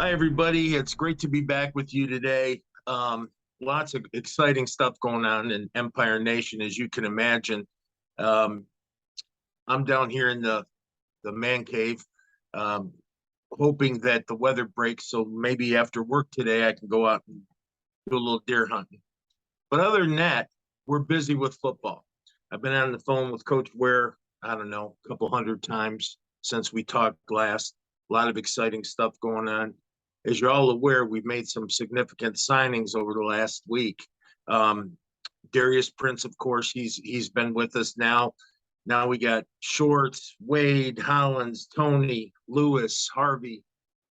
Hi, everybody. It's great to be back with you today. Lots of exciting stuff going on in Empire Nation, as you can imagine. Um, I'm down here in the man cave, um, hoping that the weather breaks. So maybe after work today, I can go out and do a little deer hunting. But other than that, we're busy with football. I've been on the phone with Coach Ware, I don't know, a couple hundred times since we talked last. A lot of exciting stuff going on. As you're all aware, we've made some significant signings over the last week. Um, Darius Prince, of course, he's been with us now. Now we got Shorts, Wade, Hollins, Tony, Lewis, Harvey,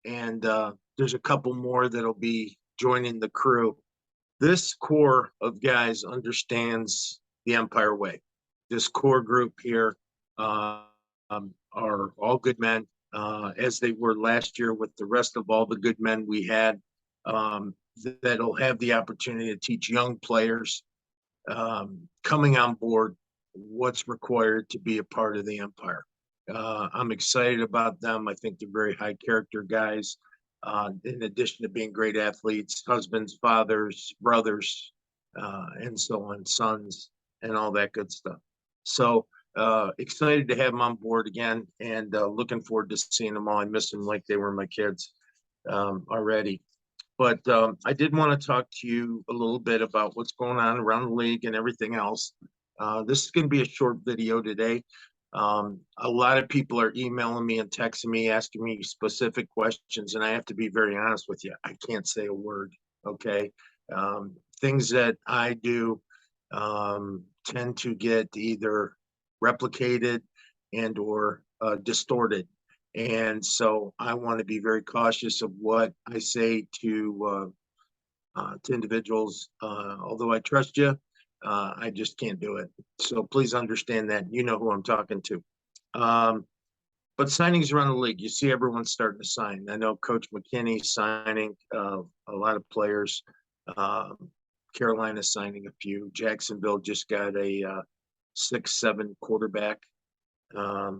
and there's a couple more that'll be joining the crew. This core of guys understands the Empire way. This core group here are all good men, as they were last year with the rest of all the good men we had, that'll have the opportunity to teach young players coming on board what's required to be a part of the Empire. I'm excited about them. I think they're very high character guys. In addition to being great athletes, husbands, fathers, brothers, and so on, sons, and all that good stuff. So excited to have them on board again, and looking forward to seeing them all. I miss them like they were my kids already. But I did want to talk to you a little bit about what's going on around the league and everything else. This is going to be a short video today. A lot of people are emailing me and texting me, asking me specific questions, and I have to be very honest with you. I can't say a word, okay? Things that I do tend to get either replicated and or distorted. And so I want to be very cautious of what I say to individuals. Although I trust you, I just can't do it. So please understand that. You know who I'm talking to. But signings around the league, you see everyone starting to sign. I know Coach McKinney's signing a lot of players. Carolina's signing a few. Jacksonville just got a 6'7" quarterback.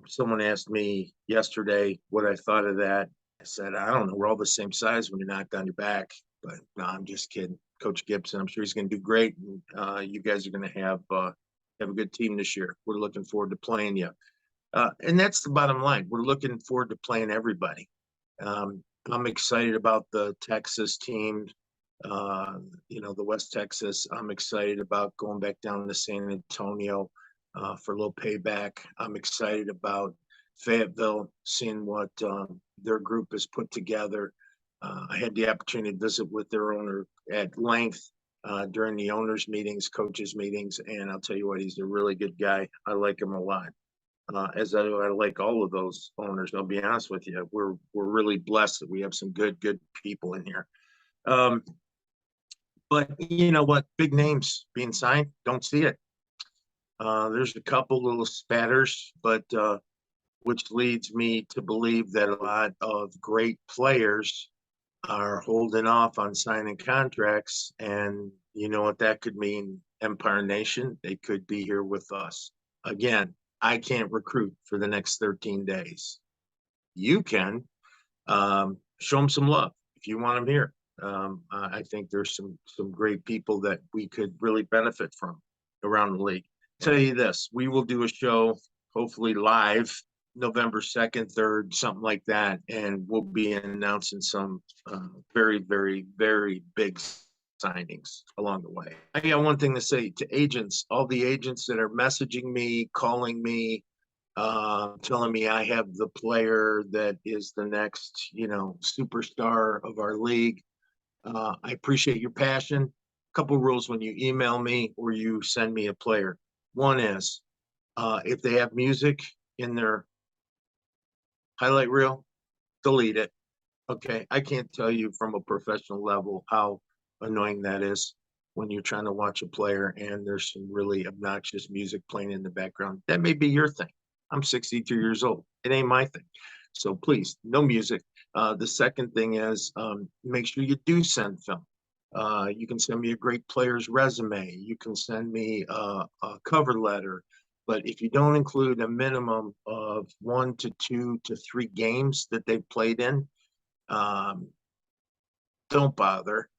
Someone asked me yesterday what I thought of that. I said, I don't know. We're all the same size when you're knocked on your back. But no, I'm just kidding. Coach Gibson, I'm sure he's going to do great. And, you guys are going to have a good team this year. We're looking forward to playing you. And that's the bottom line. We're looking forward to playing everybody. I'm excited about the Texas team, the West Texas. I'm excited about going back down to San Antonio for a little payback. I'm excited about Fayetteville, seeing what their group has put together. I had the opportunity to visit with their owner at length during the owners' meetings, coaches' meetings, and I'll tell you what, he's a really good guy. I like him a lot. As I like all of those owners, I'll be honest with you. We're really blessed that we have some good people in here. But you know what? Big names being signed, don't see it. There's a couple little spatters, but which leads me to believe that a lot of great players are holding off on signing contracts. And you know what that could mean, Empire Nation? They could be here with us. Again, I can't recruit for the next 13 days. You can. Show them some love if you want them here. I think there's some great people that we could really benefit from around the league. I'll tell you this, we will do a show, hopefully live, November 2nd, 3rd, something like that, and we'll be announcing some very, very, very big signings along the way. I got one thing to say to agents, all the agents that are messaging me, calling me, telling me I have the player that is the next, superstar of our league. I appreciate your passion. A couple rules when you email me or you send me a player. One is if they have music in their highlight reel, delete it. Okay, I can't tell you from a professional level how annoying that is when you're trying to watch a player and there's some really obnoxious music playing in the background. That may be your thing. I'm 62 years old. It ain't my thing. So please, no music. The second thing is make sure you do send film. You can send me a great player's resume. You can send me a cover letter. But if you don't include a minimum of 1 to 2 to 3 games that they've played in, don't bother,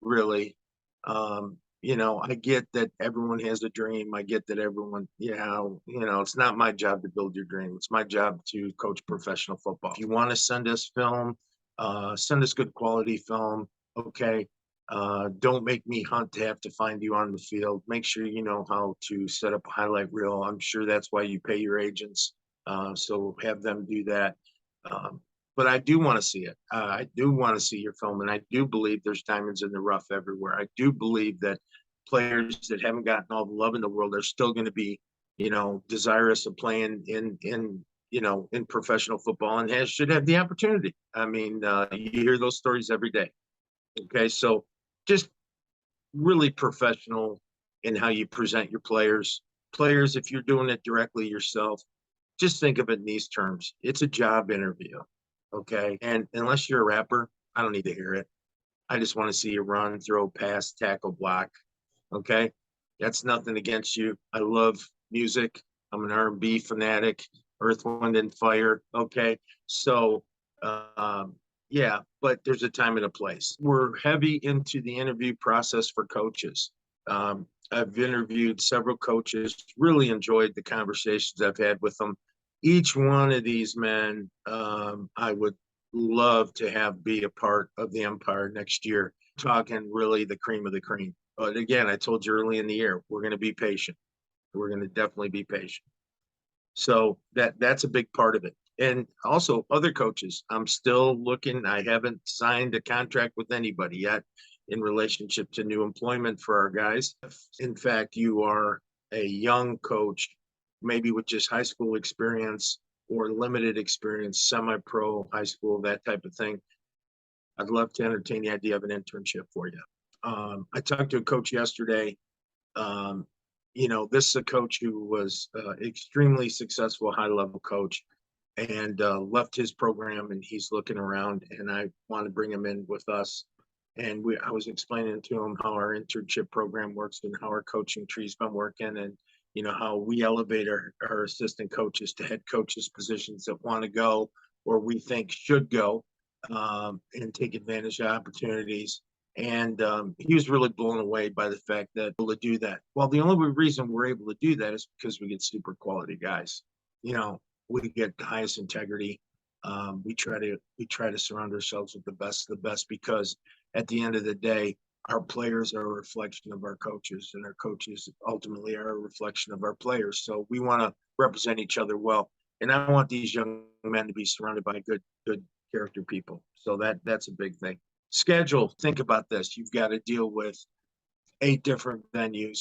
really. I get that everyone has a dream. I get that everyone, it's not my job to build your dream. It's my job to coach professional football. If you want to send us film, send us good quality film. Okay. Don't make me hunt to have to find you on the field. Make sure you know how to set up a highlight reel. I'm sure that's why you pay your agents. So have them do that. Um, but I do want to see it. I do want to see your film, and I do believe there's diamonds in the rough everywhere. I do believe that players that haven't gotten all the love in the world are still going to be, desirous of playing in professional football and should have the opportunity. I mean, you hear those stories every day. Okay, so just really professional in how you present your players. Players, if you're doing it directly yourself, just think of it in these terms. It's a job interview. Okay. And unless you're a rapper, I don't need to hear it. I just want to see you run, throw, pass, tackle, block. Okay. That's nothing against you. I love music. I'm an R&B fanatic, Earth, Wind, and Fire. Okay. So, um, yeah, but there's a time and a place. We're heavy into the interview process for coaches. I've interviewed several coaches, really enjoyed the conversations I've had with them. Each one of these men, I would love to have be a part of the Empire next year, talking really the cream of the cream. But again, I told you early in the year, we're going to be patient. We're going to definitely be patient. So that's a big part of it. And also other coaches, I'm still looking. I haven't signed a contract with anybody yet in relationship to new employment for our guys. If in fact you are a young coach, maybe with just high school experience or limited experience, semi-pro, high school, that type of thing, I'd love to entertain the idea of an internship for you. I talked to a coach yesterday. Um, this is a coach who was extremely successful, high level coach, and left his program, and he's looking around. And I want to bring him in with us. And I was explaining to him how our internship program works and how our coaching tree's been working, and how we elevate our assistant coaches to head coaches positions that want to go or we think should go, and take advantage of opportunities. And he was really blown away by the fact that we're able to do that. Well, the only reason we're able to do that is because we get super quality guys. We get the highest integrity. We try to surround ourselves with the best of the best, because at the end of the day, our players are a reflection of our coaches, and our coaches ultimately are a reflection of our players. So we want to represent each other well. And I want these young men to be surrounded by good character people. So that's a big thing. Schedule. Think about this. You've got to deal with 8 different venues,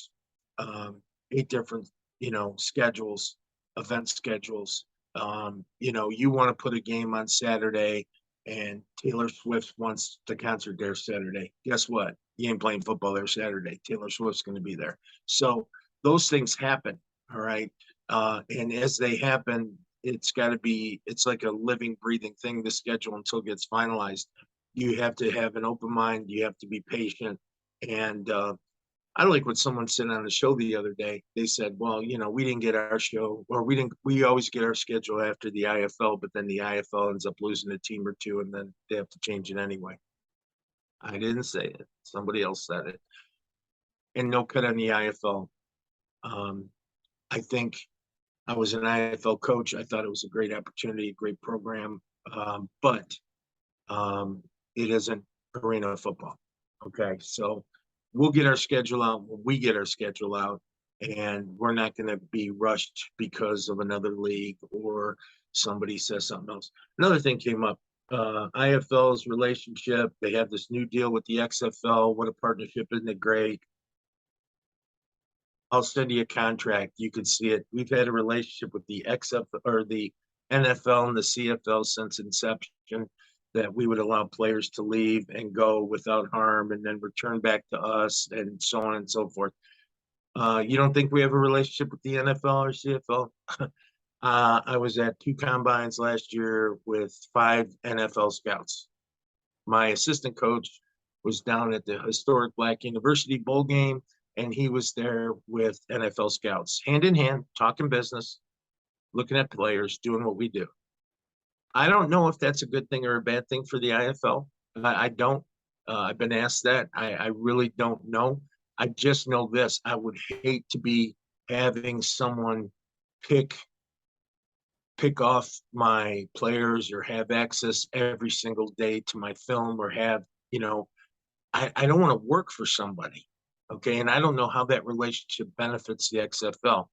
um, 8 different, schedules, event schedules. You want to put a game on Saturday and Taylor Swift wants the concert there Saturday. Guess what? You ain't playing football there Saturday. Taylor Swift's going to be there. So those things happen. All right. And as they happen, it's like a living, breathing thing, the schedule, until it gets finalized. You have to have an open mind. You have to be patient. And I like what someone said on the show the other day. They said, well, we didn't get our show, or we always get our schedule after the IFL, but then the IFL ends up losing a team or two, and then they have to change it anyway. I didn't say it. Somebody else said it. And no cut on the IFL. I think I was an IFL coach. I thought it was a great opportunity, a great program. But it isn't arena football. Okay. So we'll get our schedule out when we get our schedule out, and we're not going to be rushed because of another league or somebody says something else. Another thing came up. IFL's relationship. They have this new deal with the XFL. What a partnership. Isn't it great? I'll send you a contract. You can see it. We've had a relationship with the XFL or the NFL and the CFL since inception, that we would allow players to leave and go without harm and then return back to us, and so on and so forth. You don't think we have a relationship with the NFL or CFL? I was at 2 combines last year with 5 NFL scouts. My assistant coach was down at the historic Black University Bowl game, and he was there with NFL scouts, hand in hand, talking business, looking at players, doing what we do. I don't know if that's a good thing or a bad thing for the IFL. I don't. I've been asked that. I really don't know. I just know this. I would hate to be having someone pick off my players or have access every single day to my film or have, I don't want to work for somebody. Okay. And I don't know how that relationship benefits the XFL.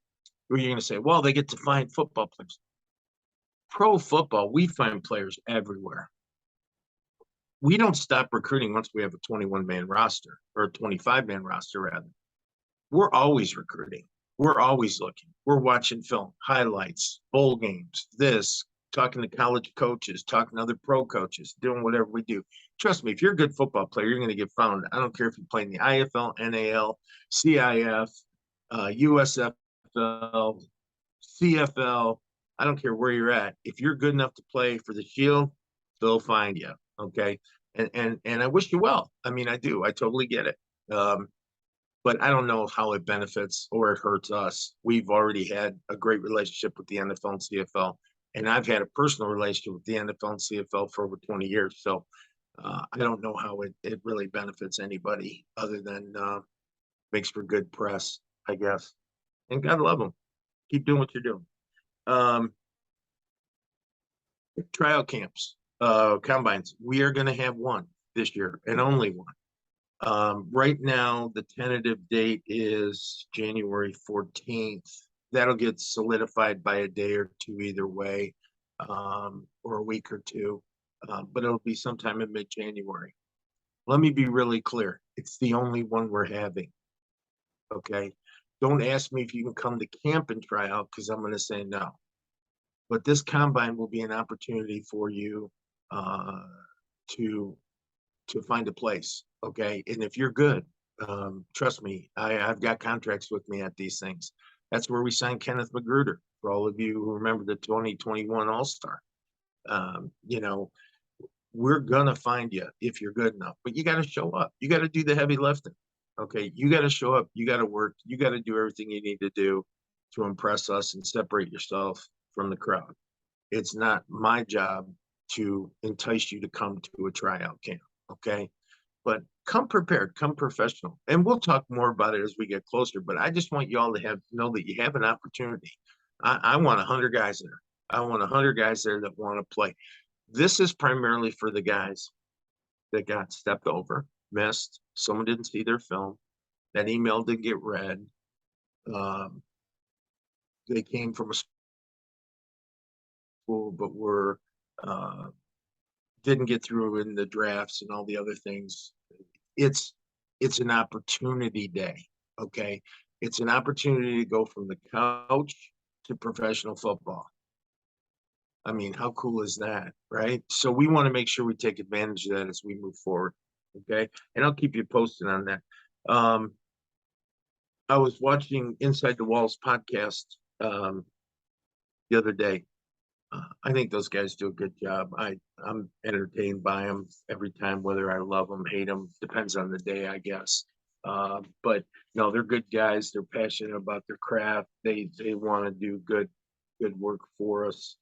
Where you're going to say, well, they get to find football players. Pro football, we find players everywhere. We don't stop recruiting once we have a 21-man roster or a 25-man roster, rather. We're always recruiting. We're always looking. We're watching film, highlights, bowl games, this, talking to college coaches, talking to other pro coaches, doing whatever we do. Trust me, if you're a good football player, you're going to get found. I don't care if you play in the IFL, NAL, CIF, USFL, CFL. I don't care where you're at. If you're good enough to play for the Shield, they'll find you. Okay. And I wish you well. I mean, I do. I totally get it. But I don't know how it benefits or it hurts us. We've already had a great relationship with the NFL and CFL, and I've had a personal relationship with the NFL and CFL for over 20 years. So I don't know how it really benefits anybody other than makes for good press, I guess. And God love them. Keep doing what you're doing. Tryout camps, combines. We are going to have one this year and only one. Right now, the tentative date is January 14th. That'll get solidified by a day or two either way, or a week or two, but it'll be sometime in mid-January. Let me be really clear. It's the only one we're having, okay? Don't ask me if you can come to camp and try out because I'm going to say no. But this combine will be an opportunity for you to find a place, okay? And if you're good, trust me, I've got contracts with me at these things. That's where we signed Kenneth Magruder, for all of you who remember the 2021 All-Star. We're going to find you if you're good enough, but you got to show up. You got to do the heavy lifting, okay? You got to show up. You got to work. You got to do everything you need to do to impress us and separate yourself from the crowd. It's not my job to entice you to come to a tryout camp, okay? But come prepared, come professional. And we'll talk more about it as we get closer. But I just want you all to know that you have an opportunity. I want 100 guys there. I want 100 guys there that want to play. This is primarily for the guys that got stepped over, missed, someone didn't see their film, that email didn't get read. They came from a school but were didn't get through in the drafts and all the other things. It's an opportunity day, okay? It's an opportunity to go from the couch to professional football. I mean, how cool is that, right? So we want to make sure we take advantage of that as we move forward, okay? And I'll keep you posted on that. I was watching Inside the Walls podcast the other day. I think those guys do a good job. I'm entertained by them every time, whether I love them, hate them, depends on the day, I guess. But no, they're good guys. They're passionate about their craft. They want to do good work for us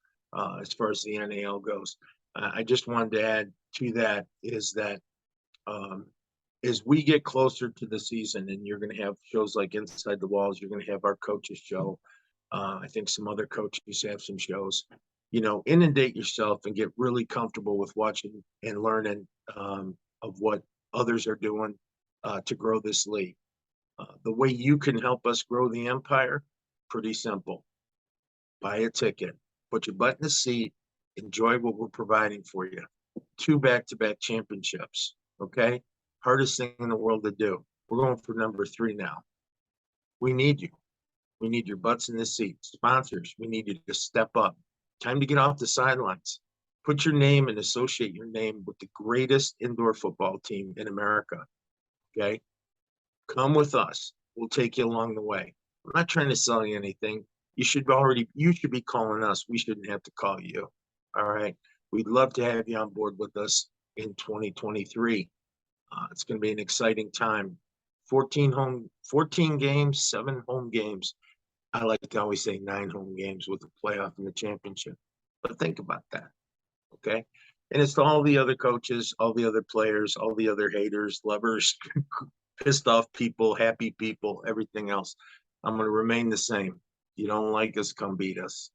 as far as the NAL goes. I just wanted to add to that is that as we get closer to the season, and you're going to have shows like Inside the Walls, you're going to have our coaches show. I think some other coaches have some shows. Inundate yourself and get really comfortable with watching and learning of what others are doing to grow this league. The way you can help us grow the empire, pretty simple. Buy a ticket, put your butt in the seat, enjoy what we're providing for you. 2 back-to-back championships, okay? Hardest thing in the world to do. We're going for number 3 now. We need you. We need your butts in the seat. Sponsors, we need you to step up. Time to get off the sidelines. Put your name and associate your name with the greatest indoor football team in America, okay? Come with us. We'll take you along the way. I'm not trying to sell you anything. You should be calling us. We shouldn't have to call you, all right? We'd love to have you on board with us in 2023. It's going to be an exciting time. 14 games, 7 home games. I like to always say 9 home games with the playoff and the championship. But think about that, okay? And it's to all the other coaches, all the other players, all the other haters, lovers, pissed off people, happy people, everything else. I'm going to remain the same. You don't like us, come beat us.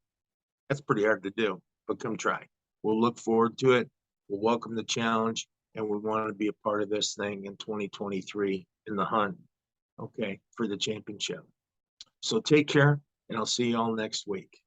That's pretty hard to do, but come try. We'll look forward to it. We'll welcome the challenge, and we want to be a part of this thing in 2023 in the hunt, okay, for the championship. So take care, and I'll see you all next week.